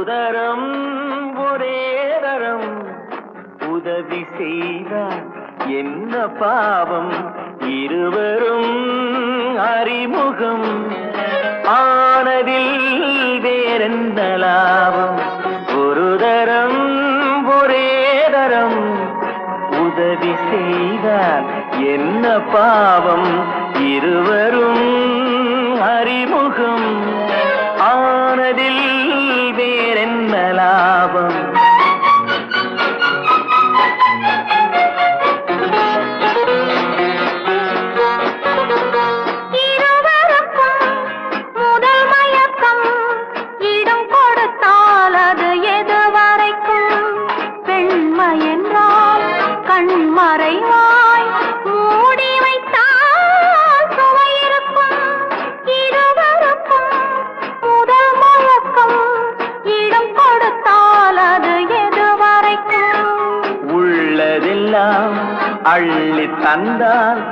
தரம் ஒரே தரம் உதவி செய்தார் என்ன பாவம் இருவரும் அறிமுகம் ஆனதில் வேறென்ன லாபம் ஒரு தரம் ஒரே தரம் உதவி செய்தார் என்ன பாவம் இருவரும் அறிமுகம் ஆனதில் வேறென்ன லாபம் மறைவாய் மூடி வைத்தால் சுவை இருக்கும் இருவருக்கும் முதல் மயக்கம் இடம் கொடுத்தால் அது எதுவரைக்கும் உள்ளதெல்லாம் அள்ளி தந்தால்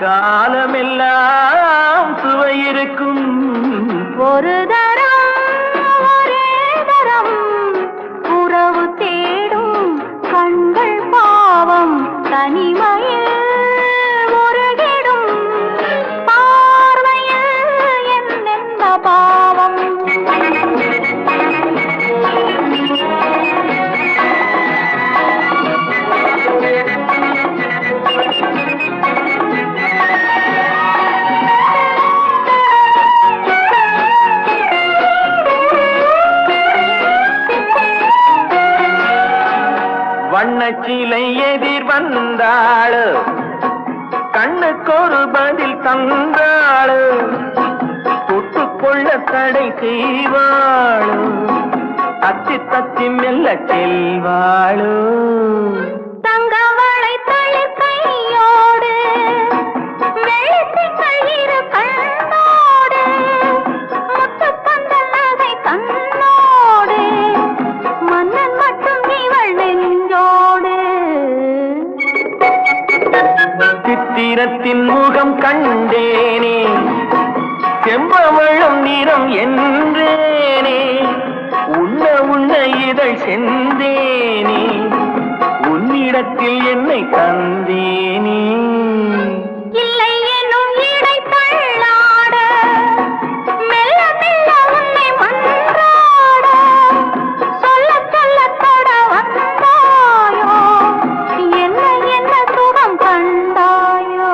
காலமெல்லாம் சுவை இருக்கும் ஒரு தரம் ஒரே தரம் உறவு தேடும் கண்கள் பாவம் தனிமையில் முருகிடும் பார்வையில் என்னென்ன பாவம் வண்ணச்சிலை எதிர் வந்தாள் கண்ணுக்கொரு பதில் தந்தாள் தொட்டுக்கொள்ள தடை செய்வாள் தத்தி தத்தி மெல்ல செல்வாள் தங்கவளை தளிர் கையோடு வெள்ளித்திங்கள் இரு கண்ணோடு முத்துப்பந்தல் நகை தன்னோடு மன்னன் மட்டும் இவள் நெஞ்சோடு சித்திரத்தின் முகம் கண்டேனே செம்பவளம் நிறம் என்றேனே உண்ண உண்ண இதழ் சென்றேனே உன்னிடத்தில் என்னை தந்தேனே இல்லை எனும் இடை தள்ளாட மெல்ல மெல்ல உன்னை மன்றாட சொல்ல சொல்ல தொட வந்தாயோ என்ன என்ன சுகம் கண்டாயோ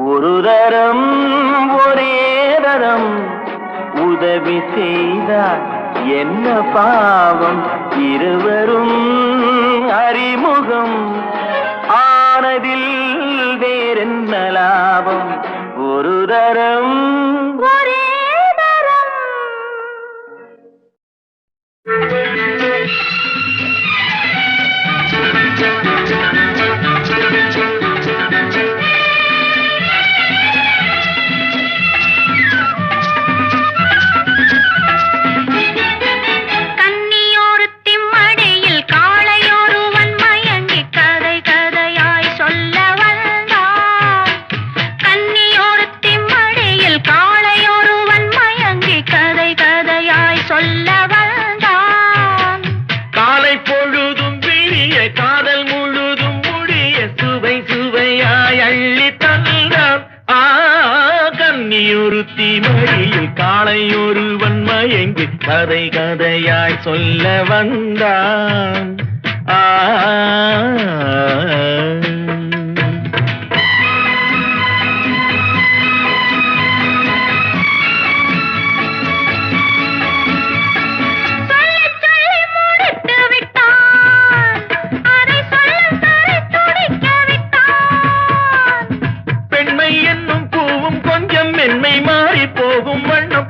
ஒரு தரம் ஒரே தரம் உதவி செய்தார் என்ன பாவம் இருவரும் அறிமுகம் ஆனதில் வேறென்ன லாபம் ஒரு தரம் ஒரே தரம் கன்னியோருத்தி மடியில் காளையோருவன் மயங்கி கதை கதையாய் சொல்ல வந்தான் கன்னியோருத்தி மடியில் காளையோருவன் மயங்கி கதை கதையாய் சொல்ல வந்தான் காலை பொழுதும் விழிய காதல் முழுதும் முடிய சுவை சுவையாய் அள்ளி தந்தான் கன்னியொருத்தி மடியில் காளையொருவன் மயங்கி கதை கதையாய் சொல்ல வந்தான் சொல்லி சொல்லி முடித்து விட்டான் அதை சொல்ல தரை துடிக்க விட்டான் பெண்மை என்னும் பூவும் கொஞ்சம் மென்மை மாறி போகும் வண்ணம்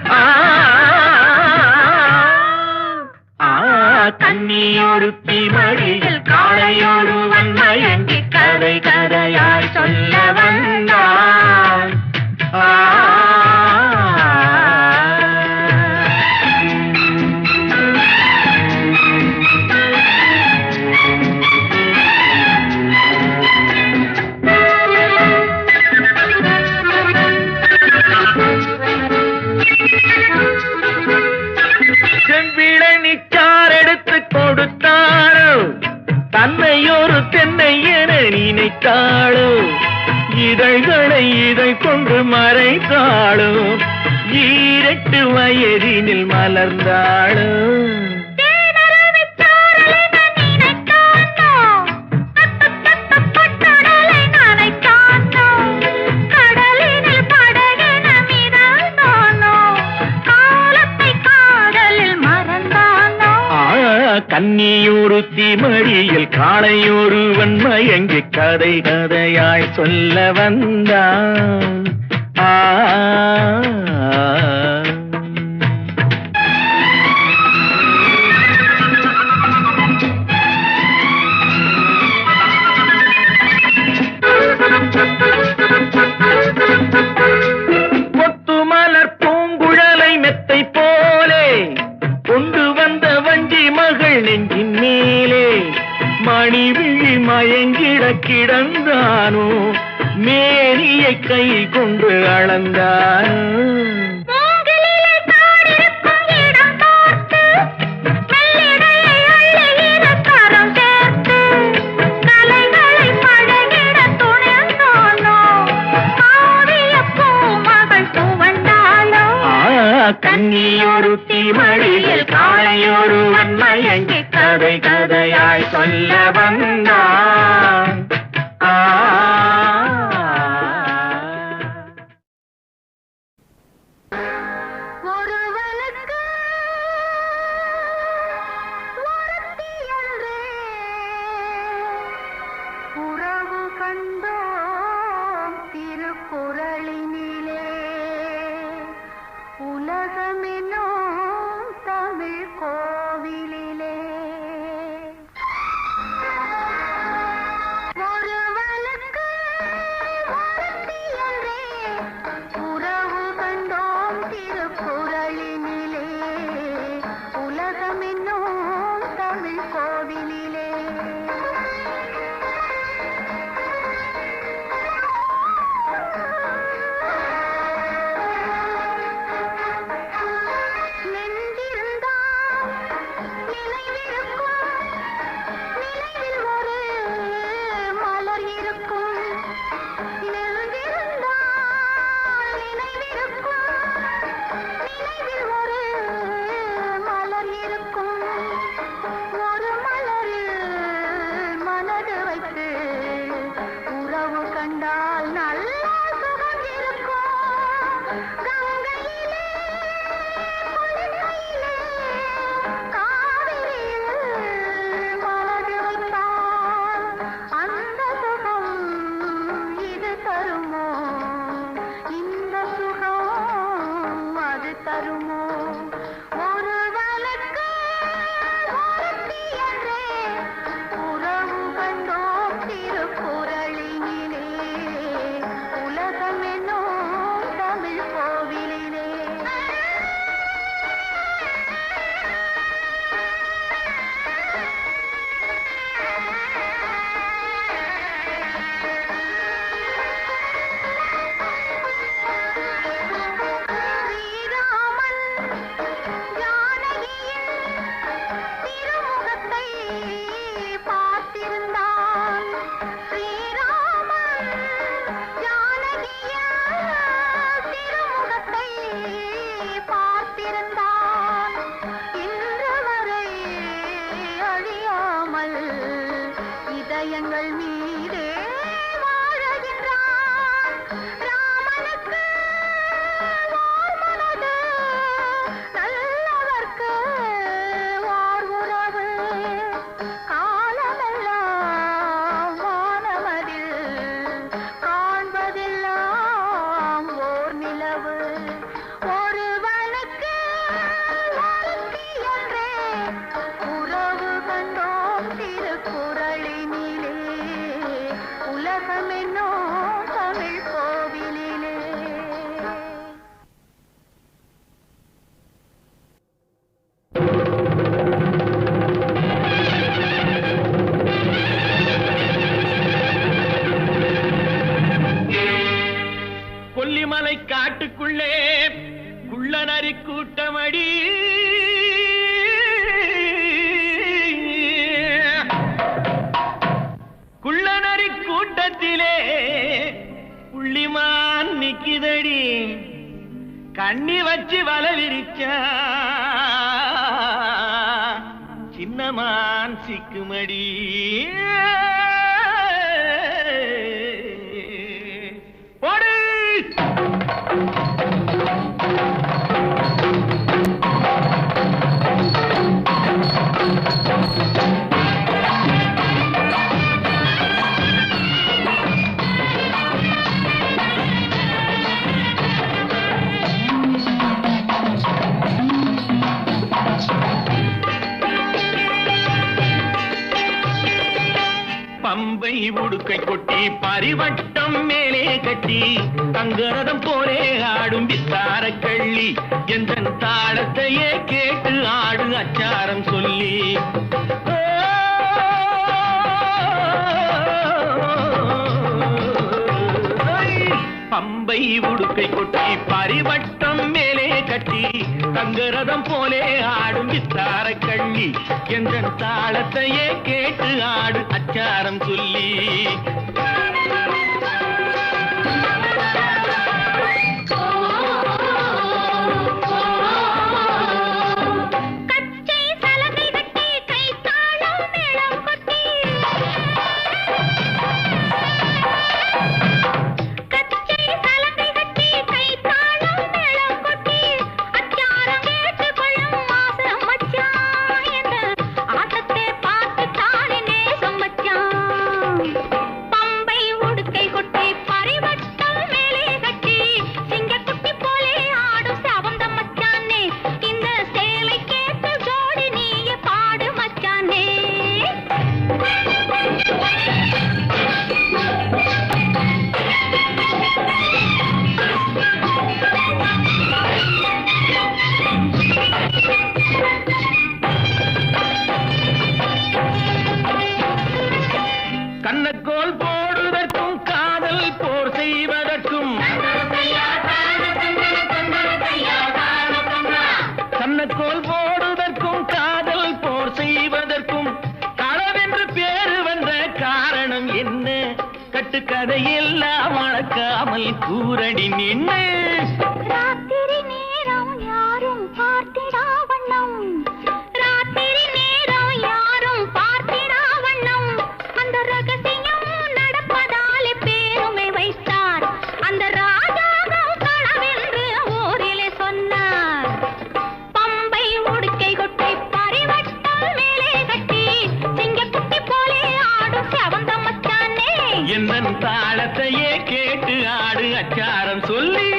கன்னியொருத்தி மடியில் காளையொருவன் மயங்கி கதை கதையாய் சொல்ல வந்தான் தன்னை ஒரு தென்னை என நினைத்தாளோ, இதழ் கொண்டு மறைத்தாளோ, 8 வயதினில் மலர்ந்தாளோ. கன்னியூருத்தி மடியில் காளையொருவன் மயங்கி கதை கதையாய் சொல்ல வந்தான். கொத்து மலர் பூங்குழலை மெத்தை போலே கொண்டு வந்த வஞ்சி மகள் நெஞ்சின் மேலே மணிவிழி மயங்கிட கிடந்தானோ, மேனியை கை கொண்டு அளந்தானோ. கன்னியொருத்தி மடியில் காளையொருவன் மயங்கி கதை கதையாய் சொல்ல வந்தான். தண்ணி வச்சு வலை விரிச்சா சின்னமான் சிக்குமடி போடு. பம்பை உடுக்கை கொட்டி பரிவட்டம் மேலே கட்டி தங்கரதம் போலே ஆடும் வித்தார கள்ளி எந்த தாளத்தையே கேட்டு ஆடு அச்சாரம் சொல்லி பம்பை உடுக்கை கொட்டி பரிவட்டம் மேலே கட்டி தங்கரதம் போலே ஆடும் வித்தார கள்ளி எந்த தாளத்தையே கேட்டு ஆடு அச்சாரம் சொல்லி கண்ணக்கோல் போடுவதற்கும் காதல் போர் செய்வதற்கும் கண்ணக்கோல் போடுவதற்கும் காதல் போர் செய்வதற்கும் களவென்று பேரு வந்த காரணம் என்ன? கட்டுக்கதையெல்லாம் வளர்க்காமல் கூரடி நின்று ராத்திரி நேரம் யாரும் பார்த்திடா வண்ணம் ராத்திரி நேரம் யாரும் பார்த்திடா வண்ணம் அந்த ரகசியம் நடப்பதாலே பேருமை வைத்தார் அந்த ராஜாவும் களவென்று ஊரிலே சொன்னார். பம்பை உடுக்கை கொட்டி பரிவட்டம் மேலே கட்டி சிங்கக்குட்டி போலே ஆடும் செவந்த மச்சானே என்ன தாளத்தையே கேட்டு ஆடு அச்சாரம் சொல்லி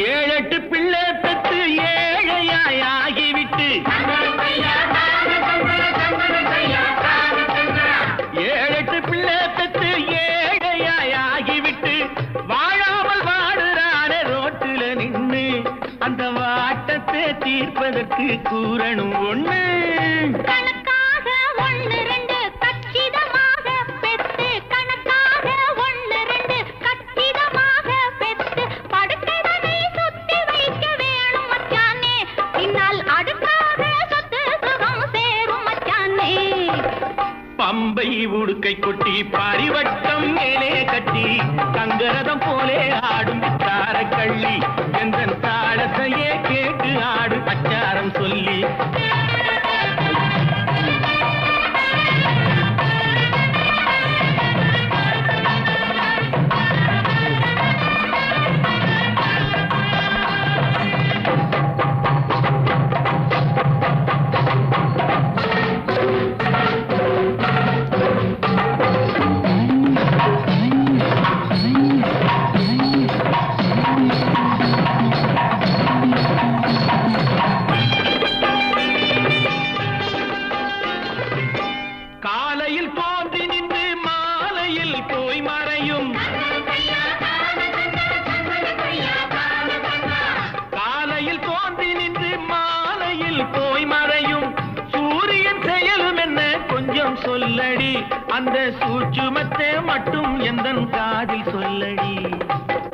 ஏழெட்டு பிள்ளை பெற்று ஏழையாய் ஆகிவிட்டு ஏழெட்டு பிள்ளை பெற்று ஏழையாய் ஆகிவிட்டு வாழாமல் வாடுறானே ரோட்டில நின்று அந்த வாட்டத்தை தீர்ப்பதற்கு கூறணும் ஒண்ணு கணக்காக ஒன்று ரெண்டு கச்சிதமாக பெத்து கணக்காக ஒன்று ரெண்டு கச்சிதமாக பெத்து படுக்கைதனை சுத்தி வைக்க வேணும் மச்சானே பின்னால் அடுக்காக சொத்து சுகம் சேரும் மச்சானே. பம்பை உடுக்கை கொட்டி பரிவட்டம் மேலே கட்டி தங்கரதம் போலே ஆடும் தார கள்ளி எந்த தாளத்தையே கேட்டு ஆடு அச்சாரம் சொல்லி இந்த சூட்சுமத்தை மட்டும் எந்தன் காதில் சொல்லடி.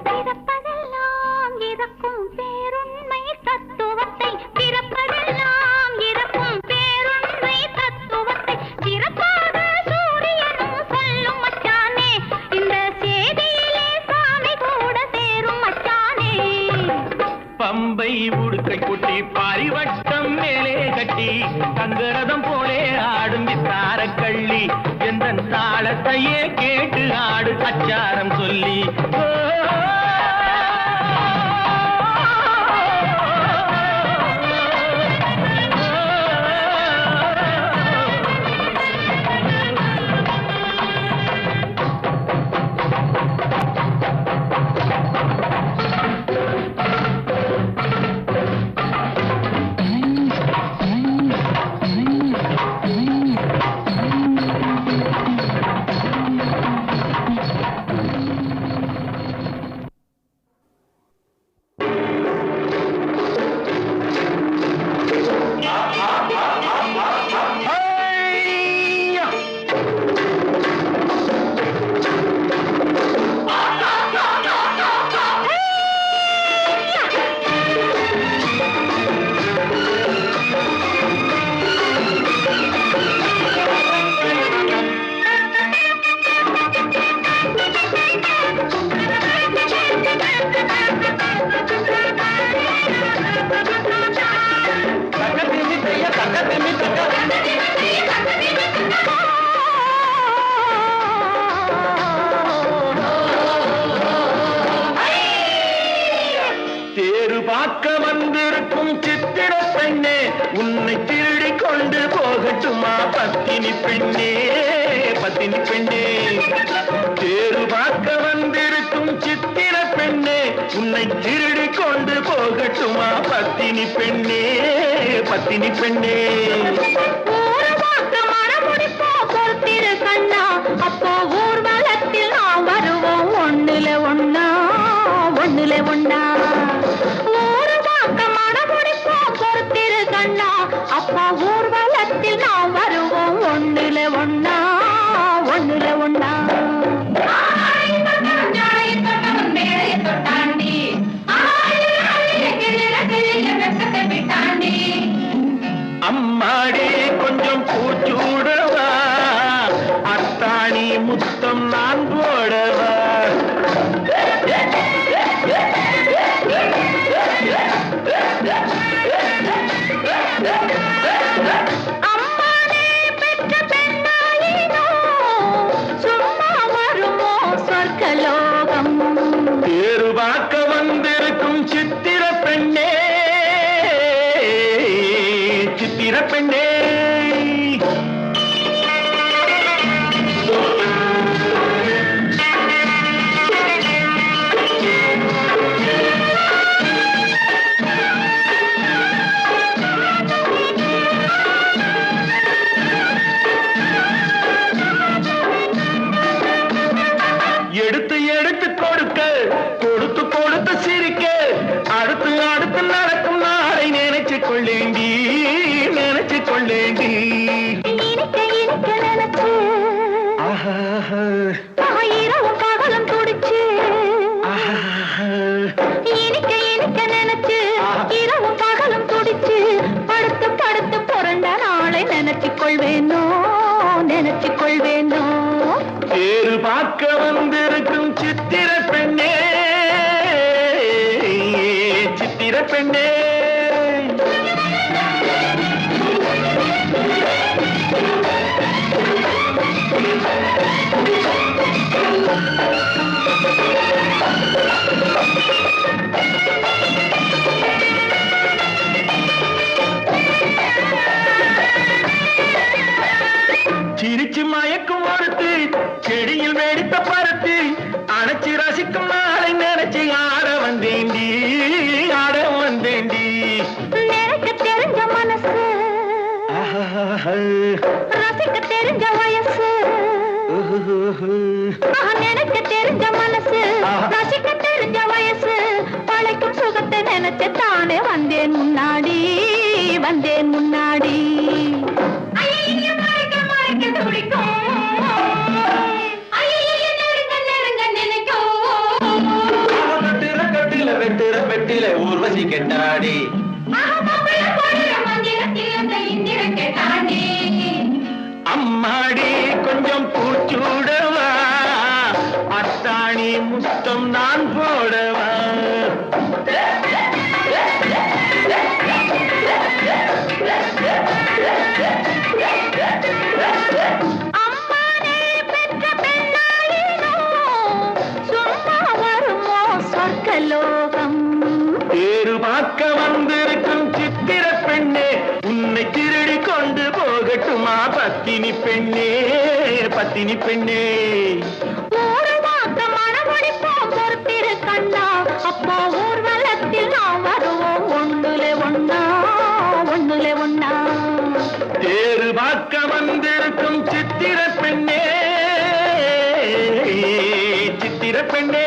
பிறப்பதெல்லாம் இறக்கும் பேருண்மை தத்துவத்தை, பிறப்பதெல்லாம் இறக்கும் பேருண்மை தத்துவத்தை பிறப்பாத சூரியனும் சொல்லும் மச்சானே, இந்த செய்தியிலே சாமி கூட சேரும் மச்சானே. பம்பை உடுக்கை கொட்டி பாரிவட்டம் மேலே கட்டி தங்கரதம் போலே ஆடும் வித்தார கள்ளி எந்தன் தாளத்தையே கேட்டு ஆடு அச்சாரம் சொல்லி. உன்னை திருடி கொண்டு போகட்டுமா பத்தினி பெண்ணே, பத்தினி பெண்ணே. தேரு பார்க்க வந்திருக்கும் சித்திர பெண்ணே, உன்னை திருடி கொண்டு போகட்டுமா பத்தினி பெண்ணே, பத்தினி பெண்ணே. பொறுத்திரு கண்ணா, அப்போ ஊர்வலத்தில் நாம் வருவோம் ஒண்ணுல ஒண்ணா, ஒண்ணுல ஒண்ணா. அப்பா ஊர்வலத்தில் நாம் வருவோம் ஒண்ணுல ஒண்ணா, ஒண்ணுல ஒண்ணா. அம்மாடி கொஞ்சம் பூச்சூடவா, அத்தாணி முத்தம் நான் போடவா. அம்மானே பெற்ற பெண்ணாயினோ சும்மா வருமோ சொர்க்கலோகம். தேரு பார்க்க வந்திருக்கும் சித்திர பெண்ணே, சித்திர பெண்ணே. எடுத்து எடுத்து கொடுக்க, கொடுத்து கொடுத்து சிரிக்க, அடுத்து அடுத்து நடக்கும் நாளை நினைச்சு கொள்ளேண்டி, நினைச்சு கொள்ளேண்டி. இனிக்க இனிக்க நினைச்சு இரவும் பகலும் துடிச்சு, இனிக்க இனிக்க நினைச்சு இரவும் பகலும் துடிச்சு, படுத்து படுத்து புரண்ட நாளை நினைச்சு கொள்வேனோ, நினைச்சு கொள்வேனோ. தேரு பார்க்க வந்திருக்கும் சித்திர பெண்ணே, சித்திர பெண்ணே. சிரிச்சு மயக்கும் ஒருத்து, செடியில் வெடித்த பருத்து, அணைச்சி ரசிக்கும் நாளை நினைச்சு ஆட வந்தேண்டி, ஆட வந்தேண்டி. நினைக்க தெரிஞ்ச மனசு, ரசிக்க தெரிஞ்ச வயசு, நினைக்க தெரிஞ்ச மனசு, ரசிக்க தெரிஞ்ச வயசு, பழைக்கும் சுகத்தை நினைச்சு தானே வந்தேன் முன்னாடி, வந்தேன் முன்னாடி. மறைக்க மறைக்க துடிக்கும் வெட்டுற வெட்டில ஊர்வசி கெட்டாடி அம்மாடி கொஞ்சம் பூச்சூடவா அத்தாணி முத்தம் நான் போடவா பேரு பார்க்க வந்திருக்கும் சித்திர பெண்ணே உன்னை திருடி கொண்டு போகட்டுமா பத்தினி பெண்ணே பத்தினி பெண்ணே ஊரு பார்க்க மனமொழிப்போம் பொறுத்திரு கண்ணா அப்போ ஊர்வலத்தில் நாம் வருவோம் ஒண்ணுலே ஒண்ணா ஒண்ணுலே ஒண்ணா பேரு பார்க்க வந்திருக்கும் சித்திர பெண்ணே சித்திர பெண்ணே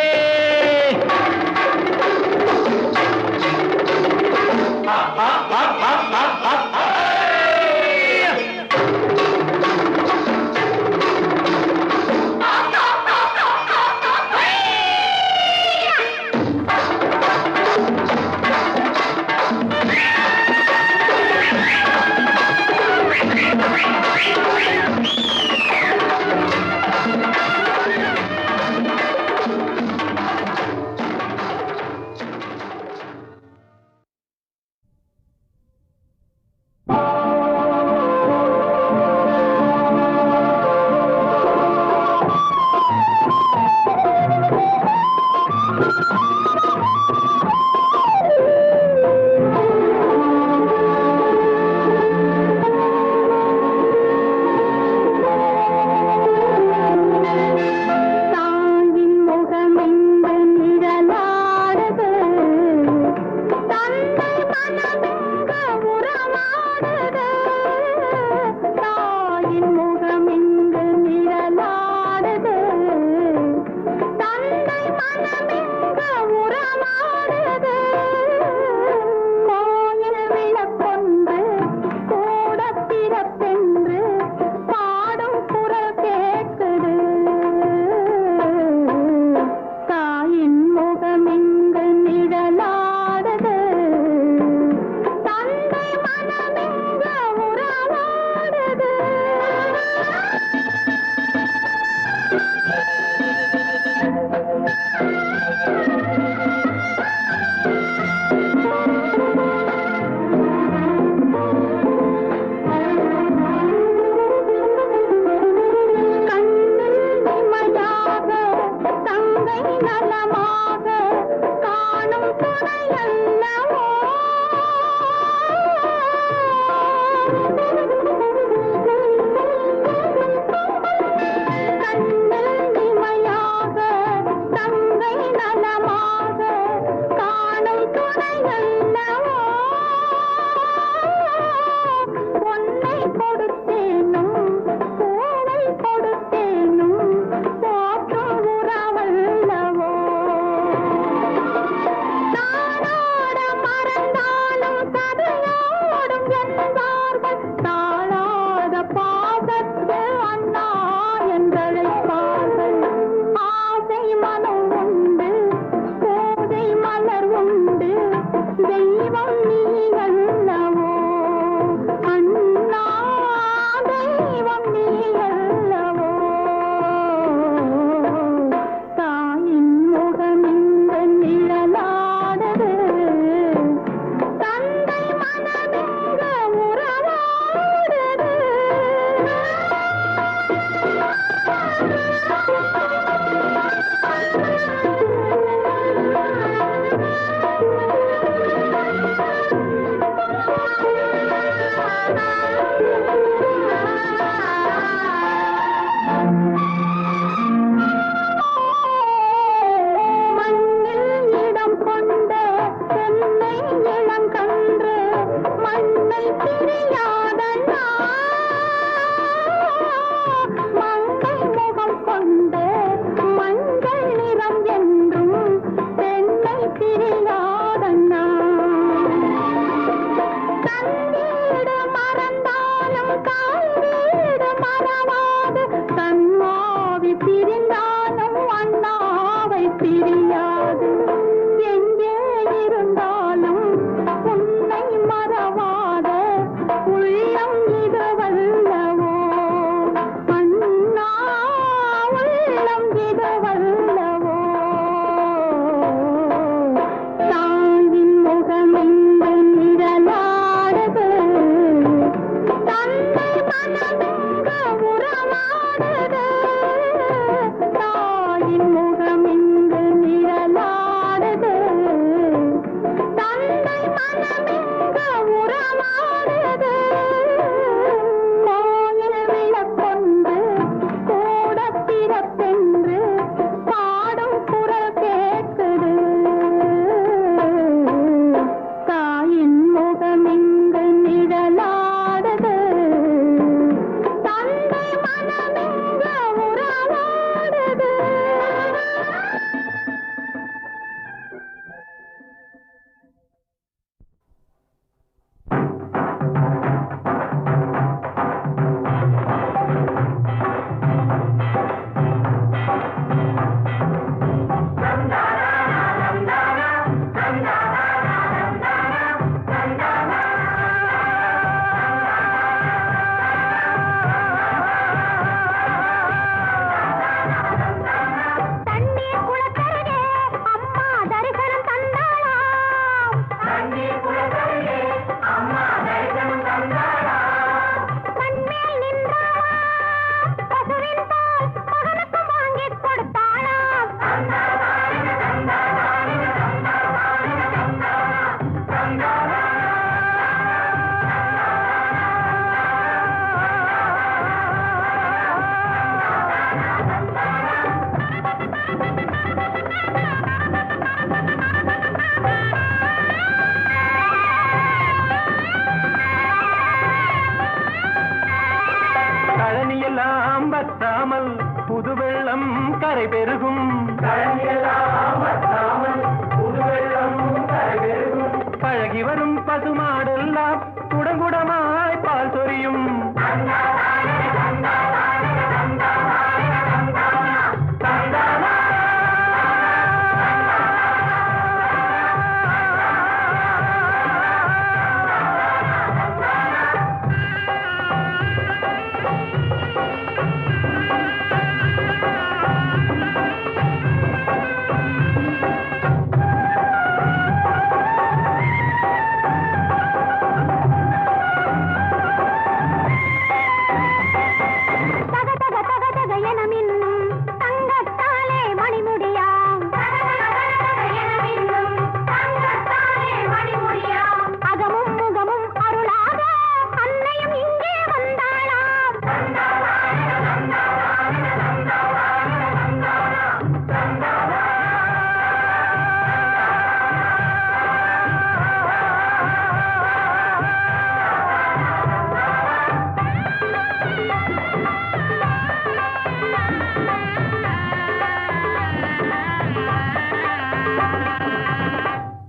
பழகி வரும் பசுமாடெல்லாம் குடங்குடமாய் பால் சொரியும்.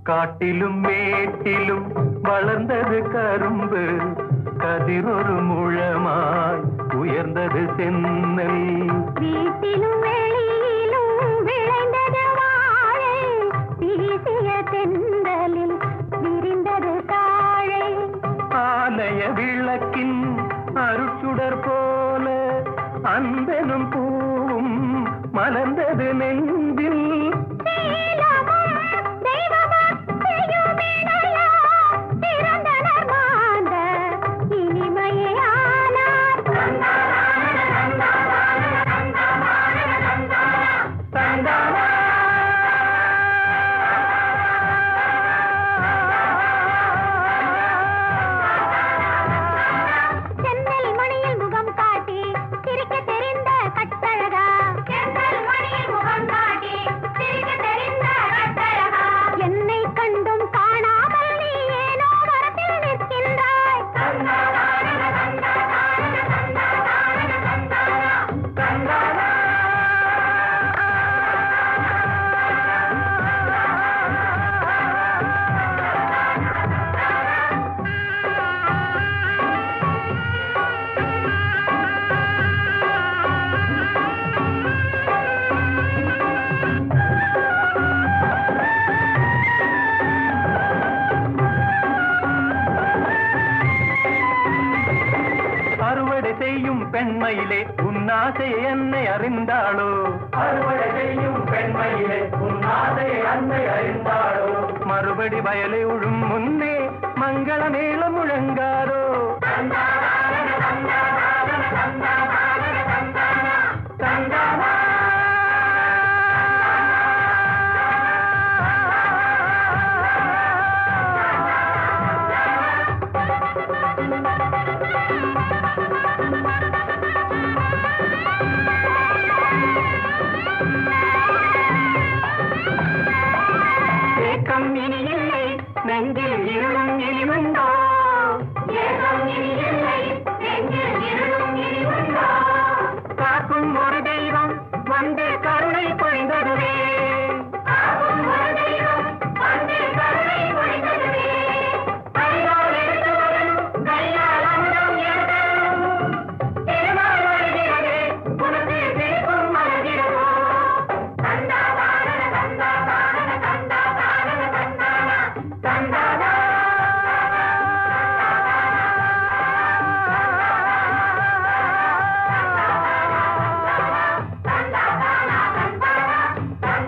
காட்டிலும் மேட்டிலும் வளர்ந்தது கரும்பு, கதிரொரு முழமாய் உயர்ந்தது தென்னல். வீட்டிலும் வெளியிலும் விளைந்தது வாழை, வீசிய தென்றலில் விரிந்தது தாழை. ஆலய விளக்கின் அருட்சுடர் போல அன்பெனும் பூவும் மலர்ந்தது நெஞ்சில். பெண்மையிலே உன்னாசை என்னை அறிந்தாளோ, அறுவடை செய்யும் பெண்மையிலே உன்னாசை என்னை அறிந்தாளோ. மறுபடி வயலை உழும் முன்னே மங்கள மேளம் முழங்காரோ. ஏக்கம் இனி இல்லை நெஞ்சில் இருளும் இனிவுண்டோ, ஏக்கம் இனி இல்லை நெஞ்சில் இருளும் இனிவுண்டோ. காக்கும் ஒரு தெய்வம் வந்து கருணை பொழிந்ததுவே, காக்கும் ஒரு தெய்வம் வந்து கருணை பொழிந்ததுவே. கையால் எடுத்து வரும் கையால் அமுதம் எடுத்தரும் திருமால் வருகிறது உனக்கு திருப்பும் மலர்கிறதோ. கந்தா பாரத கந்தா பாரத கந்தா பாரத கந்தானா கந்தானா. கந்தா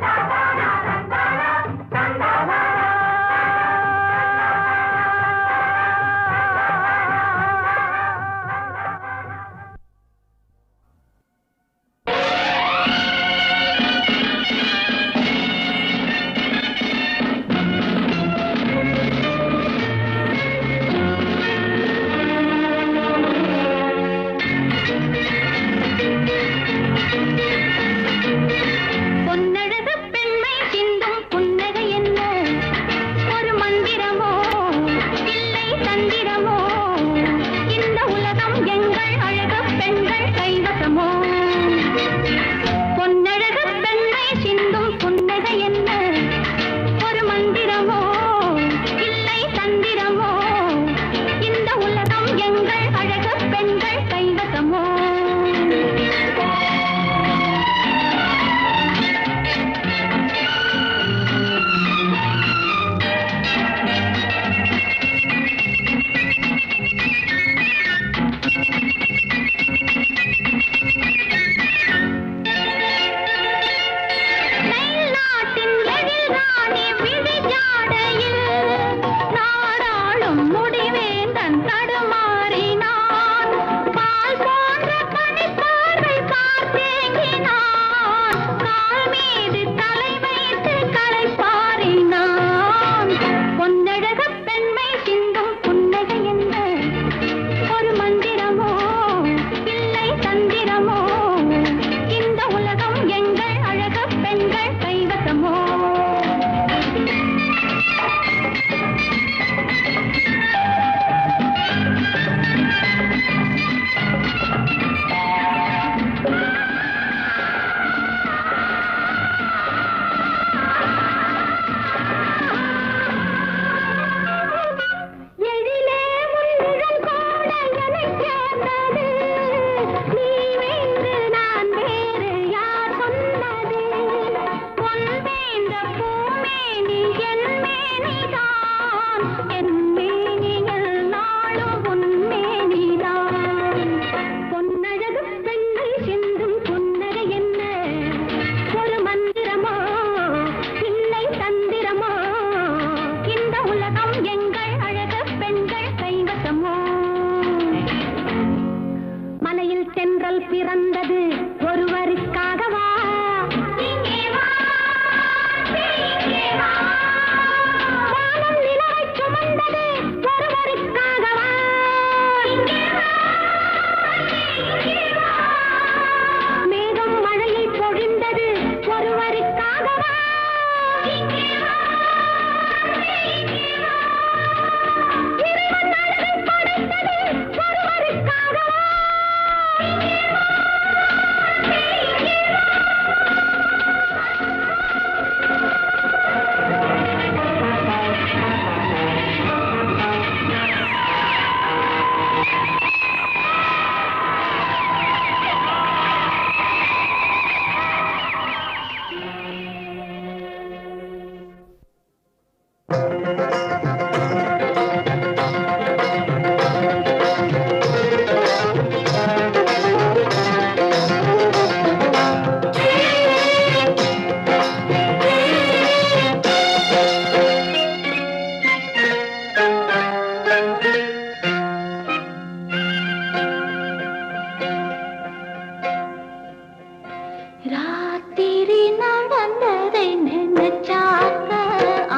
ராத்திரி நடந்ததை நினைச்சாக்க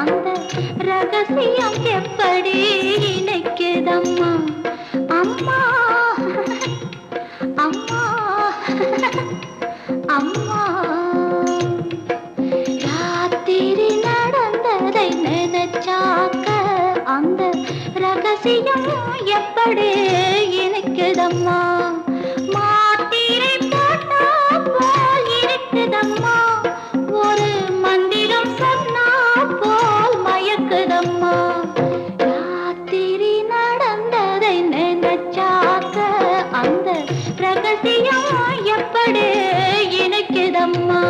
அந்த ரகசியம் எப்படி இணைக்குதம்மா அம்மா அம்மா அம்மா ராத்திரி நடந்ததை நினைச்சாக்க அந்த ரகசியம் எப்படி இணைக்குதம்மா மாத்திரை போட்டா போல் இருக்குதம்மா ஒரு மந்திரம் சொன்னா போல் மயக்குதம்மா ராத்திரி நடந்ததை நினைச்சாக்க அந்த ரகசியம் எப்படி இணைக்குதம்மா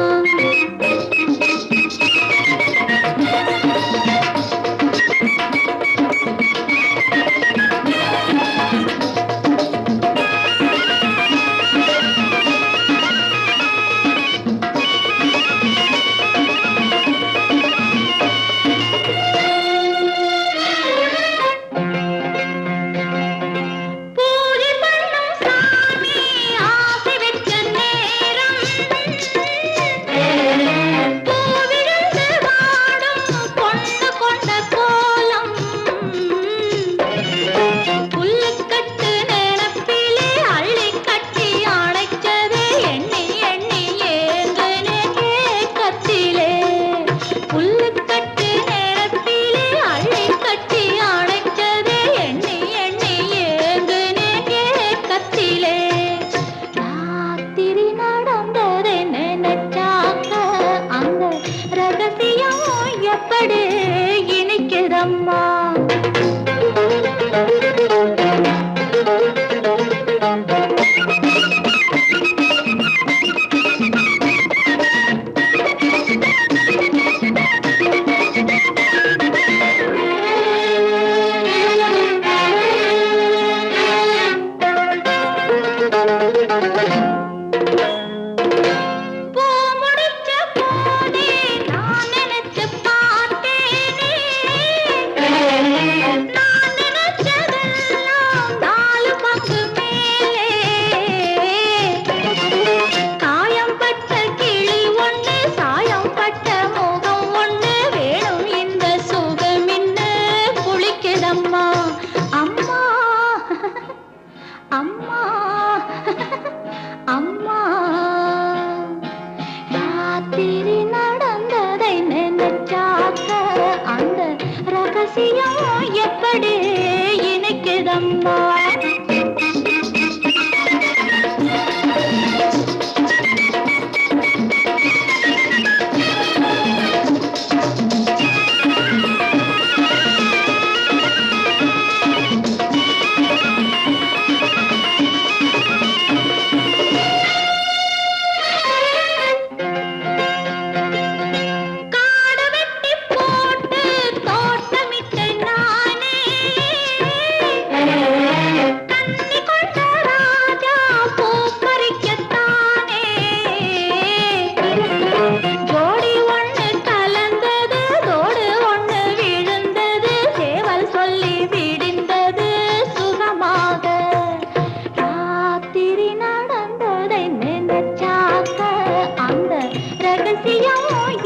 எப்படி இணைக்குதம்மா அம்மா அம்மா ராத்திரி நடந்ததை நினைச்சாக்க அந்த ரகசியம் எப்படி இணைக்குதம்மா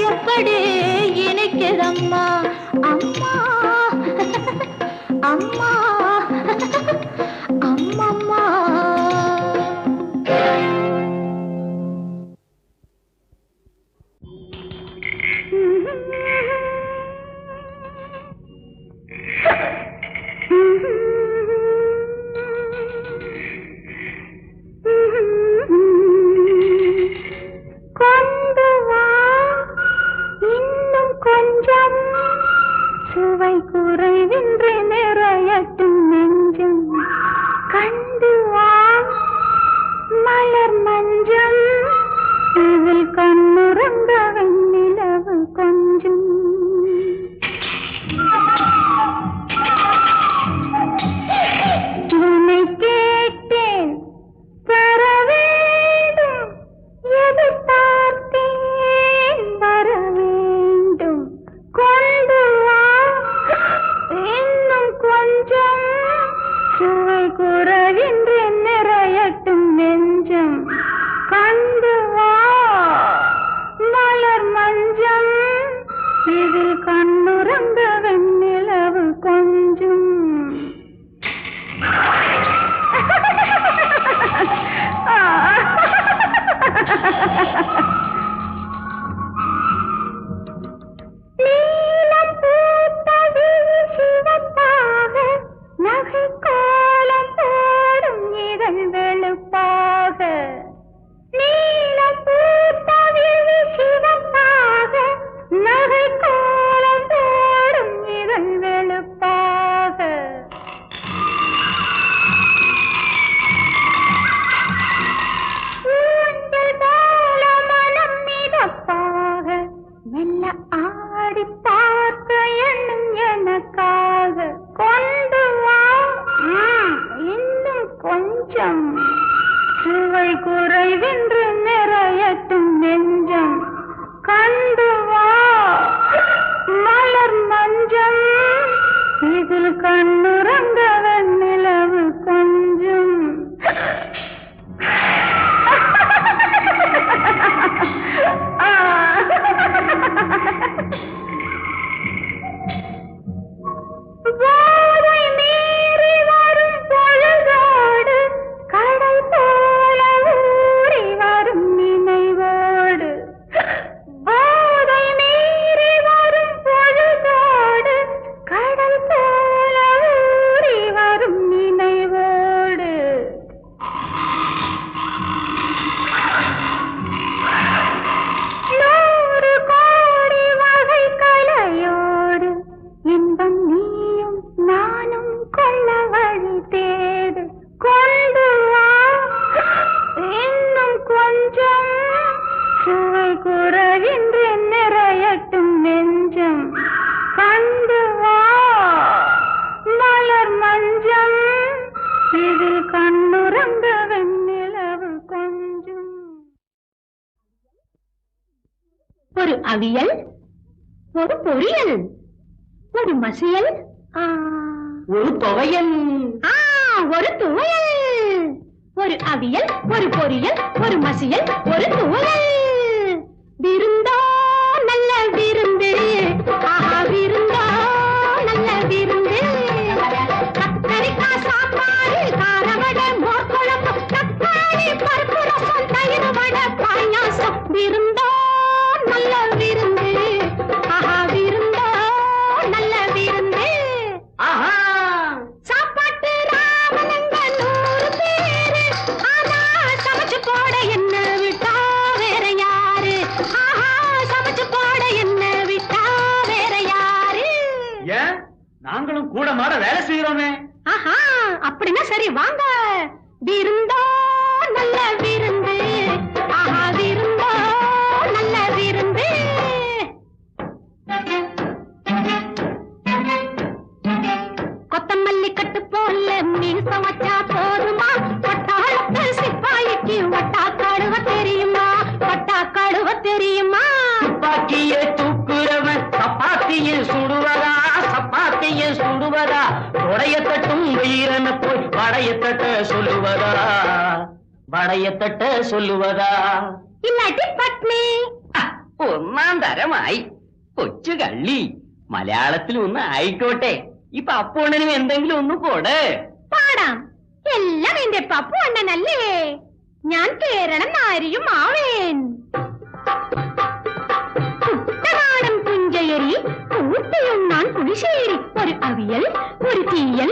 எப்படி இணைக்குதம்மா அம்மா அம்மா அம்மம்மா சுவை குறைவின்றி நிறையட்டும் நெஞ்சம் கண்டு வா மலர் மஞ்சம் இதில் கண்ணுறந்த வெண்ணிலவு கொஞ்சம் இதில் கண்ணுறங்க வெண்ணிலவு கொஞ்சம் ஒரு அவியல், ஒரு பொரியல், ஒரு மசியல், ஒரு துவையல், ஒரு துவையல், ஒரு அவியல், ஒரு பொரியல், ஒரு மசியல், ஒரு துவையல். விருந்தோ நல்ல விருந்து, ஆஹா விருந்தோ நல்ல விருந்து. கத்தரிக்காய் சாப்பாடு, காரவடை, மோர் குழம்பு, தக்காளி பருப்பு ரசம், தயிர் வடை, பாயாசம். விருந்தோ நல்ல விருந்து, ஆஹா விருந்தோ நல்ல விருந்து. சாப்பாட்டு ராமனங்க 100 பேரு, ஆனா சமைச்சு போட என்ன விட்டா வேற யாரு? ஆஹா சமைச்சு போட என்ன விட்டா வேற யாரு? ஏன் நாங்களும் கூட மாட வேலை செய்யறோமே. ஆஹா அப்படின்னா சரி வாங்க. விருந்தோ நல்ல விருந்து, ஆஹா விருந்தோ நல்ல விருந்து. கொத்தமல்லி கட்டு போல மீசம் வச்சா போதுமா? பட்டாளத்து சிப்பாய்க்கு வட்டா கடுவ தெரியுமா? வட்டா கடுவ தெரியுமா? துப்பாக்கியை தூக்குறவன் சப்பாத்தியில் சுடுவதா, சப்பாத்தியில் சுடுவதா? உடைய தட்டும் வீரன போய் வடைய தட்ட சொல்லுவதா, வடைய தட்ட சொல்லுவதா? ഇല്ലാട്ടി പത്നി. ഒന്നാം തരമായി കൊച്ചു കള്ളി. മലയാളത്തിൽ ഒന്ന് ആയിക്കോട്ടെ. ഈ പപ്പുണ്ണനും എന്തെങ്കിലും ഒന്ന് കൊട്. പാടാം. എല്ലാം എന്റെ പപ്പു അണ്ണനല്ലേ. ഞാൻ കേരളം നാരിയും ആവേൻ. കുട്ടനാടൻ പുഞ്ചയരി കൂട്ടിയുണ്ണാൻ പുളിശ്ശേരി, ഒരു അവിയൽ, ഒരു തീയൽ,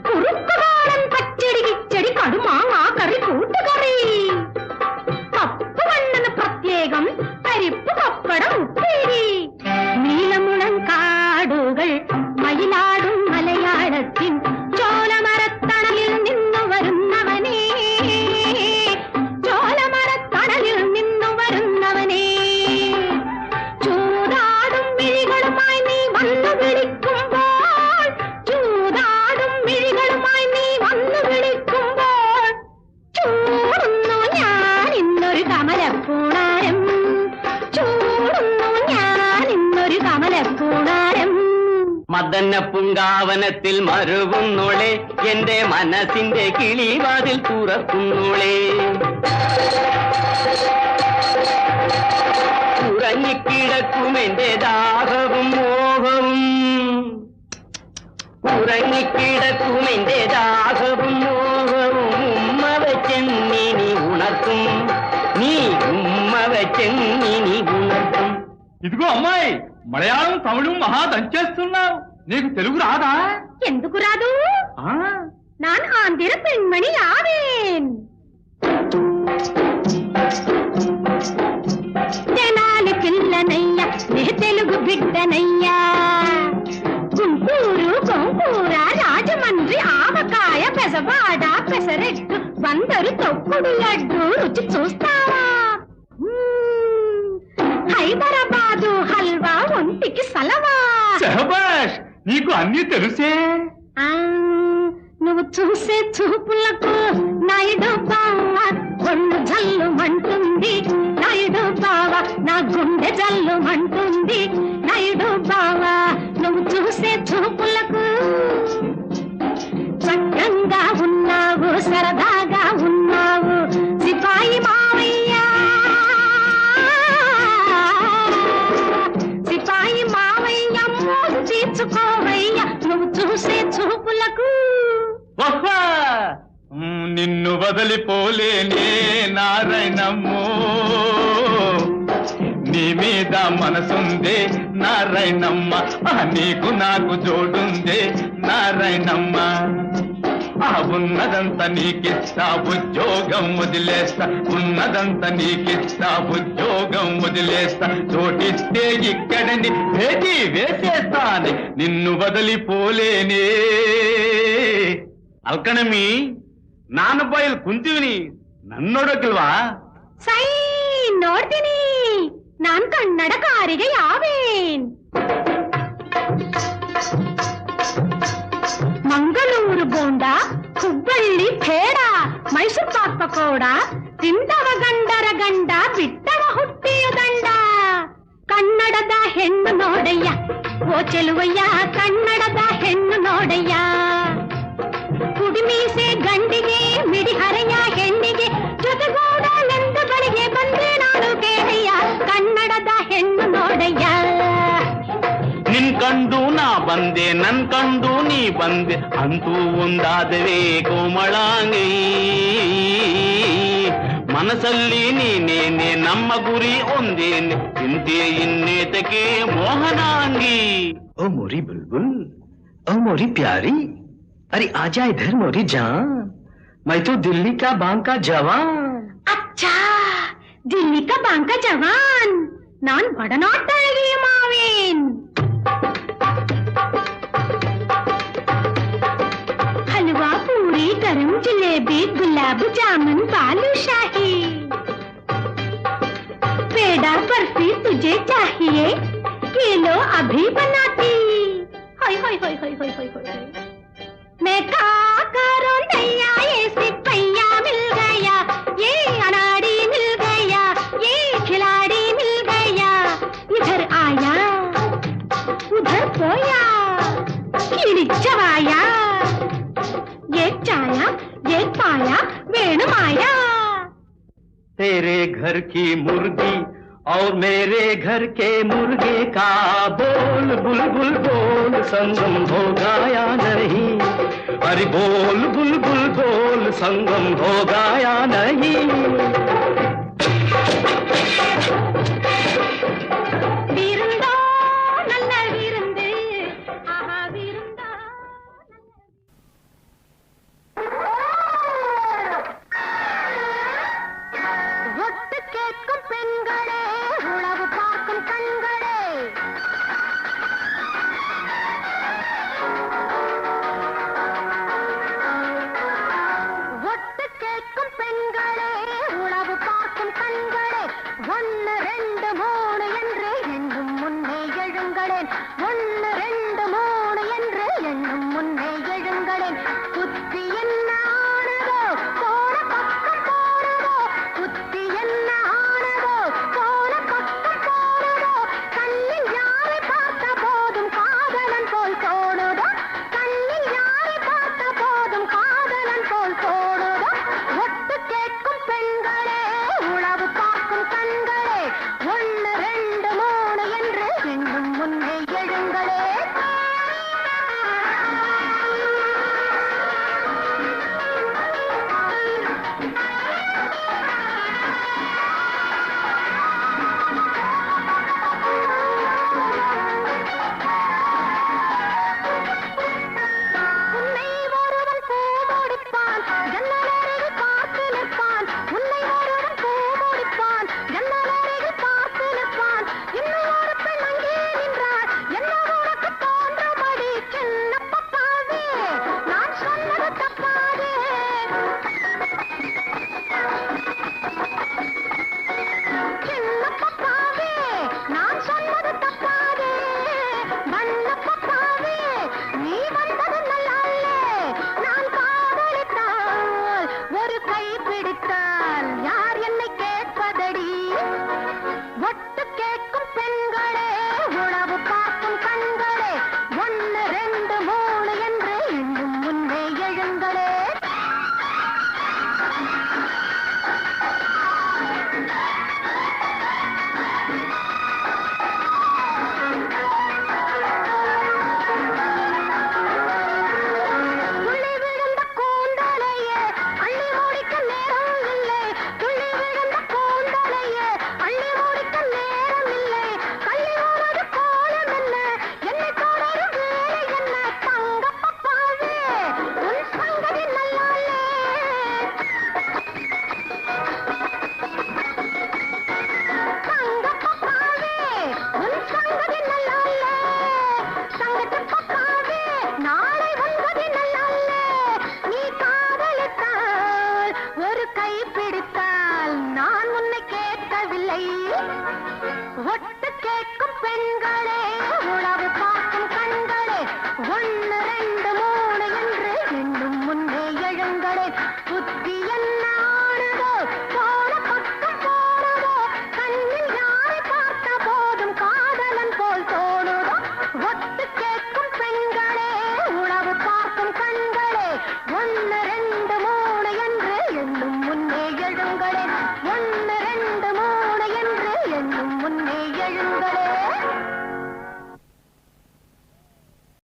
കുറുക്കുകാടൻ പച്ചടി കിച്ചടി കടുമാങ്ങാ കറി കൂട്ടുകറി. പപ്പു അണ്ണന് പ്രത്യേകം പരിപ്പ് പപ്പടം ഉപ്പേരി. നീലമുളം കാടുകൾ മയിലാടും മലയാളത്തിൻ ചോലമരത്തണലിൽ നിന്നു വരുന്നവനേ, ചോലമരത്തണലിൽ നിന്നു വരുന്നവനേ. ചൂതാടും മിഴികളുമായി നീ വന്നു വിളിക്കുമ്പോൾ, ചൂതാടും മിഴികളുമായി നീ വന്നു വിളിക്കുമ്പോൾ ചൂടുന്നു ഞാൻ ഇന്നൊരു കമലപ്പൂണാരം, ചൂടുന്നു ഞാൻ ഇന്നൊരു കമലപ്പൂണാരം. മദന പുങ്കാവനത്തിൽ മരുകുന്നോളെ, എന്റെ മനസ്സിന്റെ കിളിവാതിൽ തുറക്കുന്നോളെ. ഉറങ്ങിക്കിടക്കും എന്റെ ദാഹവും മോഹവും, ഉറങ്ങിക്കിടക്കും എന്റെ ദാഹവും മോഹവും. ഉമ്മ വെച്ചെന്നിനി ഉണർത്തും, നീ ഉമ്മ വെച്ചെന്നിനി ഉണർത്തും. ఇదిగో అమ్మాయి, మలయాళం తమిళం మహా దంచేస్తున్నావు. నీకు తెలుగు రాదా? ఎందుకు రాదు? நான் ஆந்திர பெண்மணி ஆவேன். తెనాలి పిల్లనయ్య, నే తెలుగు బిడ్డనయ్యా. గుంటూరు గోంగూర, రాజమండ్రి ఆవకాయ, పెసవాడ పెసరెట్టు, బందరు తొక్కుడు లడ్డు రుచి చూస్తావా? హైదరాబాదు హల్వా ఒంటికి సలవా. శహబాష్, నీకు అన్నీ తెలుసే. నువ్వు చూసే చూపులకు నాయుడు బావ ఒళ్ళు జల్లుమంటుంది, నాయుడు బావ నా గుండె జల్లుమంటుంది. నాయుడు బావ నువ్వు చూసే చూపులకు చాలయ్యా నువ్వు చూసే చూపులకు. నిన్ను వదిలిపోలేనే నారాయణమ్మో, నీ మీద మనసుందే నారాయణమ్మ, నీకు నాకు జోడుందే నారాయణమ్మ. ఉన్నదంతా నీకిస్తా ఉద్యోగం వదిలేస్తా, ఉన్నదంతా నీకిస్తా ఉద్యోగం వదిలేస్తా, చోటిస్తే ఇక్కడని భేటీ వేసేస్తాను, నిన్ను వదిలిపోలేనే. ಅಲ್ಕಣಮಿ ನಾನು ಬಾಯಲ್ಲಿ ಕುಂತೀವಿನಿ, ನನ್ನೋಡಕ್ಕಿಲ್ವಾ? ಸೈ ನೋಡ್ತೀನಿ, ನಾನ್ ಕನ್ನಡಕಾರಿಗೆ ಯಾವೇನ್. ಮಂಗಳೂರು ಬೋಂಡ, ಹುಬ್ಬಳ್ಳಿ ಪೇಡ, ಮೈಸೂರು ಪಾಕ್ ಪಕೋಡ, ತಿಂದವ ಗಂಡರ ಗಂಡ, ಬಿಟ್ಟವ ಹುಟ್ಟಿಯ ದಂಡ. ಕನ್ನಡದ ಹೆಣ್ಣು ನೋಡಯ್ಯ ಓ ಚೆಲುವಯ್ಯ, ಕನ್ನಡದ ಹೆಣ್ಣು ನೋಡಯ್ಯ. ಕುಡಿಮೀಸೆ ಗಂಡಿಗೆ ಮಿಡಿಹರೆಯ ಹೆಣ್ಣಿಗೆ ಜೊತೆಗೂಡಲೆಂದು ಬಳಿಗೆ ಬಂದೆ ನಾನು ಕೇಳಯ್ಯ, ಕನ್ನಡದ ಹೆಣ್ಣು ನೋಡಯ್ಯ. ನಿನ್ ಕಂಡು ನಾ ಬಂದೆ, ನನ್ ಕಂಡು ನೀ ಬಂದೆ, ಅಂತೂ ಒಂದಾದವೇ ಕೋಮಳಾಂಗಿ. ಮನಸ್ಸಲ್ಲಿ ನೀನೇನೆ, ನಮ್ಮ ಗುರಿ ಒಂದೇನೆ, ಇಂತೆ ಇನ್ನೇತಕ್ಕೆ ಮೋಹನಾಂಗಿ. ओ मोरी बुलबुल, ओ मोरी प्यारी, अरे आजा इधर मोरी जान, मैं तो दिल्ली का बांग का जवान. अच्छा, दिल्ली का बांग का जवान, नान बड़नाटळगी मावेन. हलवा पूरी गरम जलेबी गुलाब जामुन बालूशाही, पेड़ा बर्फी तुझे चाहिए, ये लो अभी बनाती. हाय हाय हाय हाय हाय हाय हाय. मैं क्या करूं नैया, ये सिपैया मिल गया, ये अनाड़ी मिल गया, ये खिलाड़ी मिल गया. इधर आया उधर पोया, कीड़ी चबाया, ये चाया ये पाया वेणु माया. तेरे घर की मुर्गी और मेरे घर के मुर्गे का बोल बुलबुल बोल, संगम होगा या नहीं. अरे बोल बुलबुल बोल, संगम होगा या नहीं. வீருந்தோ நல்ல வீருந்து, ஆஹா வீருந்தோ. ஒட்டு கேட்கும் பெண்களே, உளவு பார்க்கும் கண்களே, ஒட்டு கேட்கும் பெண்களே, உளவு பார்க்கும் கண்களே, 1 2 3 என்று எண்ணும் முன்னே எழுங்களேன், 1 2 3 என்று எண்ணும் முன்னே எழுங்களேன். புத்தியின்